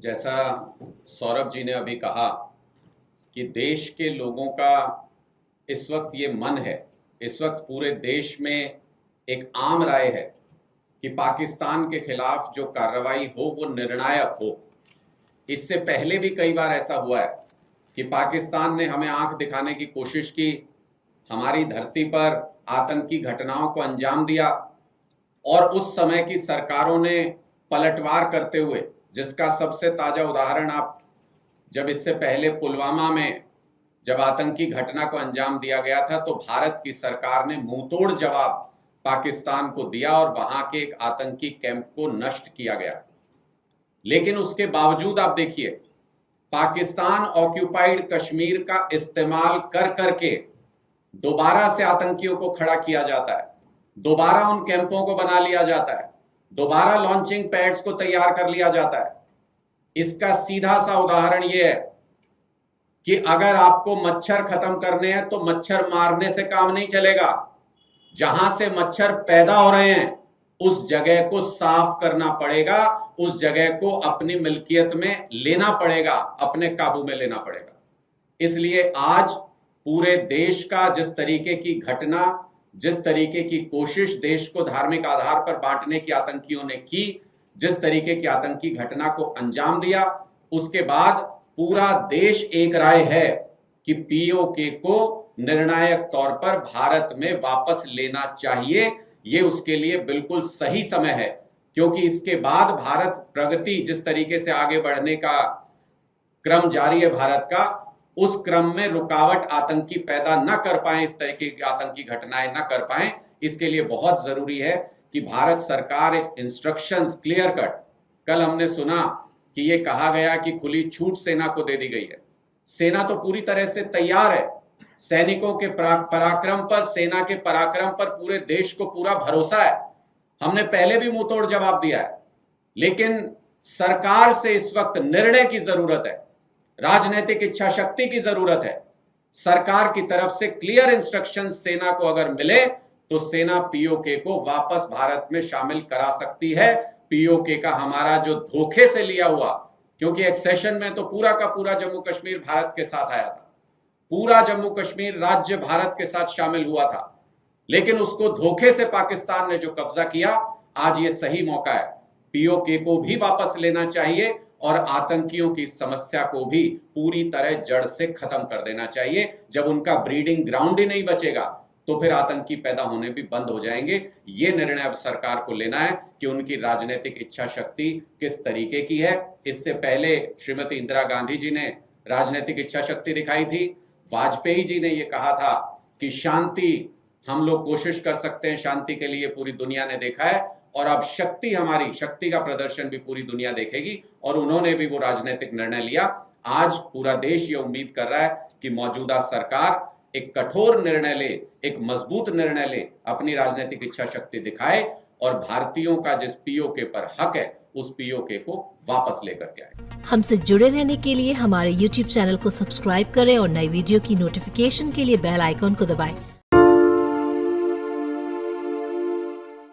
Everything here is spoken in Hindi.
जैसा सौरभ जी ने अभी कहा कि देश के लोगों का इस वक्त ये मन है, इस वक्त पूरे देश में एक आम राय है कि पाकिस्तान के खिलाफ जो कार्रवाई हो वो निर्णायक हो। इससे पहले भी कई बार ऐसा हुआ है कि पाकिस्तान ने हमें आंख दिखाने की कोशिश की, हमारी धरती पर आतंकी घटनाओं को अंजाम दिया और उस समय की सरकारों ने पलटवार करते हुए, जिसका सबसे ताजा उदाहरण आप जब इससे पहले पुलवामा में जब आतंकी घटना को अंजाम दिया गया था तो भारत की सरकार ने मुंहतोड़ जवाब पाकिस्तान को दिया और वहां के एक आतंकी कैंप को नष्ट किया गया। लेकिन उसके बावजूद आप देखिए, पाकिस्तान ऑक्यूपाइड कश्मीर का इस्तेमाल कर करके दोबारा से आतंकियों को खड़ा किया जाता है, दोबारा उन कैंपों को बना लिया जाता है, दोबारा लॉन्चिंग पैड्स को तैयार कर लिया जाता है। इसका सीधा सा उदाहरण यह है कि अगर आपको मच्छर खत्म करने हैं तो मच्छर मारने से काम नहीं चलेगा। जहां से मच्छर पैदा हो रहे हैं उस जगह को साफ करना पड़ेगा, उस जगह को अपनी मिल्कियत में लेना पड़ेगा, अपने काबू में लेना पड़ेगा। इसलिए आज पूरे देश का जिस तरीके की घटना, जिस तरीके की कोशिश देश को धार्मिक आधार पर बांटने की आतंकियों ने की, जिस तरीके की आतंकी घटना को अंजाम दिया, उसके बाद पूरा देश एक राय है कि पीओके को निर्णायक तौर पर भारत में वापस लेना चाहिए। ये उसके लिए बिल्कुल सही समय है, क्योंकि इसके बाद भारत प्रगति जिस तरीके से आगे बढ़ने का क्रम जारी है भारत का, उस क्रम में रुकावट आतंकी पैदा न कर पाए, इस तरीके की आतंकी घटनाएं न कर पाए। इसके लिए बहुत जरूरी है कि भारत सरकार एक इंस्ट्रक्शंस क्लियर कट, कल हमने सुना कि ये कहा गया कि खुली छूट सेना को दे दी गई है। सेना तो पूरी तरह से तैयार है, सैनिकों के पराक्रम पर, सेना के पराक्रम पर पूरे देश को पूरा भरोसा है। हमने पहले भी मुंह तोड़ जवाब दिया है, लेकिन सरकार से इस वक्त निर्णय की जरूरत है, राजनीतिक इच्छा शक्ति की जरूरत है। सरकार की तरफ से क्लियर इंस्ट्रक्शन सेना को अगर मिले तो सेना पीओके को वापस भारत में शामिल करा सकती है। पीओके का हमारा जो धोखे से लिया हुआ, क्योंकि एक्सेशन में तो पूरा का पूरा जम्मू कश्मीर भारत के साथ आया था, पूरा जम्मू कश्मीर राज्य भारत के साथ शामिल हुआ था, लेकिन उसको धोखे से पाकिस्तान ने जो कब्जा किया, आज ये सही मौका है। पीओके को भी वापस लेना चाहिए और आतंकियों की समस्या को भी पूरी तरह जड़ से खत्म कर देना चाहिए। जब उनका ब्रीडिंग ग्राउंड ही नहीं बचेगा तो फिर आतंकी पैदा होने भी बंद हो जाएंगे। ये निर्णय अब सरकार को लेना है कि उनकी राजनीतिक इच्छा शक्ति किस तरीके की है। इससे पहले श्रीमती इंदिरा गांधी जी ने राजनीतिक इच्छा शक्ति दिखाई थी, वाजपेयी जी ने यह कहा था कि शांति हम लोग कोशिश कर सकते हैं, शांति के लिए पूरी दुनिया ने देखा है, और अब शक्ति, हमारी शक्ति का प्रदर्शन भी पूरी दुनिया देखेगी, और उन्होंने भी वो राजनीतिक निर्णय लिया। आज पूरा देश ये उम्मीद कर रहा है कि मौजूदा सरकार एक कठोर निर्णय ले, एक मजबूत निर्णय ले, अपनी राजनीतिक इच्छा शक्ति दिखाए और भारतीयों का जिस पीओके पर हक है उस पीओके को वापस लेकर के आए। हमसे जुड़े रहने के लिए हमारे YouTube चैनल को सब्सक्राइब करें और नई वीडियो की नोटिफिकेशन के लिए बेल आइकॉन को दबाएं।